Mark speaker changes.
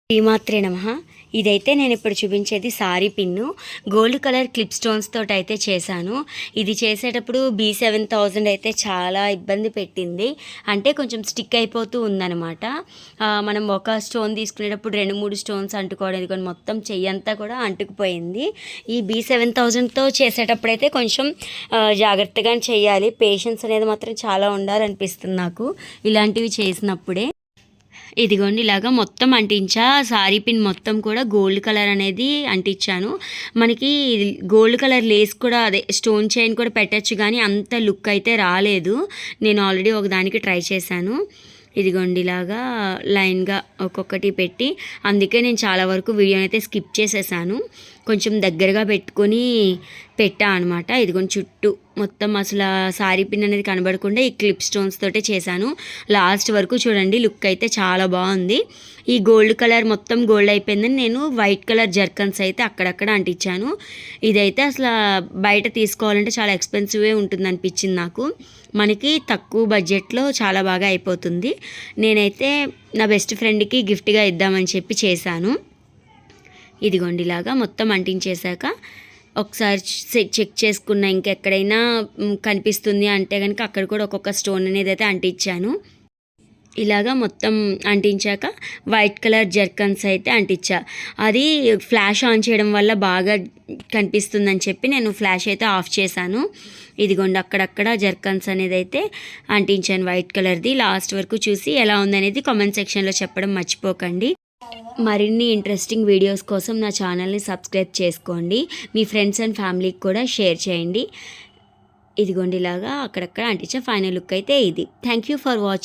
Speaker 1: శ్రీమాత్రే నమః. ఇదైతే నేను ఇప్పుడు చూపించేది sorry pin gold colour clip stones తోటి అయితే చేశాను. ఇది చేసేటప్పుడు B7000 అయితే చాలా ఇబ్బంది పెట్టింది. అంటే కొంచెం స్టిక్ అయిపోతూ ఉందన్నమాట. మనం ఒక స్టోన్ తీసుకునేటప్పుడు 2-3 స్టోన్స్ అంటుకోవడం కానీ మొత్తం చెయ్యంతా కూడా అంటుకుపోయింది. ఈ B7000తో చేసేటప్పుడైతే కొంచెం జాగ్రత్తగా చేయాలి. పేషెన్స్ అనేది మాత్రం చాలా ఉండాలనిపిస్తుంది నాకు ఇలాంటివి చేసినప్పుడే. ఇదిగోండి ఇలాగా మొత్తం అంటించా. సారీ పిన్ మొత్తం కూడా గోల్డ్ కలర్ అనేది అంటించాను. మనకి గోల్డ్ కలర్ లేస్ కూడా అదే స్టోన్ చైన్ కూడా పెట్టచ్చు, కానీ అంత లుక్ అయితే రాలేదు. నేను ఆల్రెడీ ఒకదానికి ట్రై చేశాను. ఇదిగోండి ఇలాగా లైన్గా ఒక్కొక్కటి పెట్టి, అందుకే నేను చాలా వరకు వీడియో అయితే స్కిప్ చేసేసాను. కొంచెం దగ్గరగా పెట్టుకొని పెట్టా అనమాట. ఇదిగోండి చుట్టూ మొత్తం అసలు సారీ పిన్ అనేది కనబడకుండా ఈ క్లిప్ స్టోన్స్ తోటే చేశాను. లాస్ట్ వరకు చూడండి, లుక్ అయితే చాలా బాగుంది. ఈ గోల్డ్ కలర్ మొత్తం గోల్డ్ అయిపోయిందని నేను వైట్ కలర్ జర్కన్స్ అయితే అక్కడక్కడ అంటించాను. ఇదైతే అసలు బయట తీసుకోవాలంటే చాలా ఎక్స్పెన్సివే ఉంటుంది అనిపించింది నాకు. మనకి తక్కువ బడ్జెట్లో చాలా బాగా అయిపోతుంది. నేనైతే నా బెస్ట్ ఫ్రెండ్కి గిఫ్ట్గా ఇద్దామని చెప్పి చేశాను. ఇదిగోండి ఇలాగా మొత్తం అంటించేశాక ఒకసారి చెక్ చేసుకున్న ఇంకెక్కడైనా కనిపిస్తుంది అంటే కనుక అక్కడ కూడా ఒక్కొక్క స్టోన్ అనేది అయితే అంటించాను. ఇలాగా మొత్తం అంటించాక వైట్ కలర్ జర్కన్స్ అయితే అంటించా. అది ఫ్లాష్ ఆన్ చేయడం వల్ల బాగా కనిపిస్తుందని చెప్పి నేను ఫ్లాష్ అయితే ఆఫ్ చేశాను. ఇదిగోండి అక్కడక్కడ జర్కన్స్ అనేది అయితే అంటించాను వైట్ కలర్ది. లాస్ట్ వరకు చూసి ఎలా ఉందనేది కామెంట్ సెక్షన్లో చెప్పడం మర్చిపోకండి. మరిన్ని ఇంట్రెస్టింగ్ వీడియోస్ కోసం నా ఛానల్ని సబ్స్క్రైబ్ చేసుకోండి. మీ ఫ్రెండ్స్ అండ్ ఫ్యామిలీకి కూడా షేర్ చేయండి. ఇదిగోండి ఇలాగా అక్కడక్కడ అంటించా. ఫైనల్ లుక్ అయితే ఇది. Thank you for watching.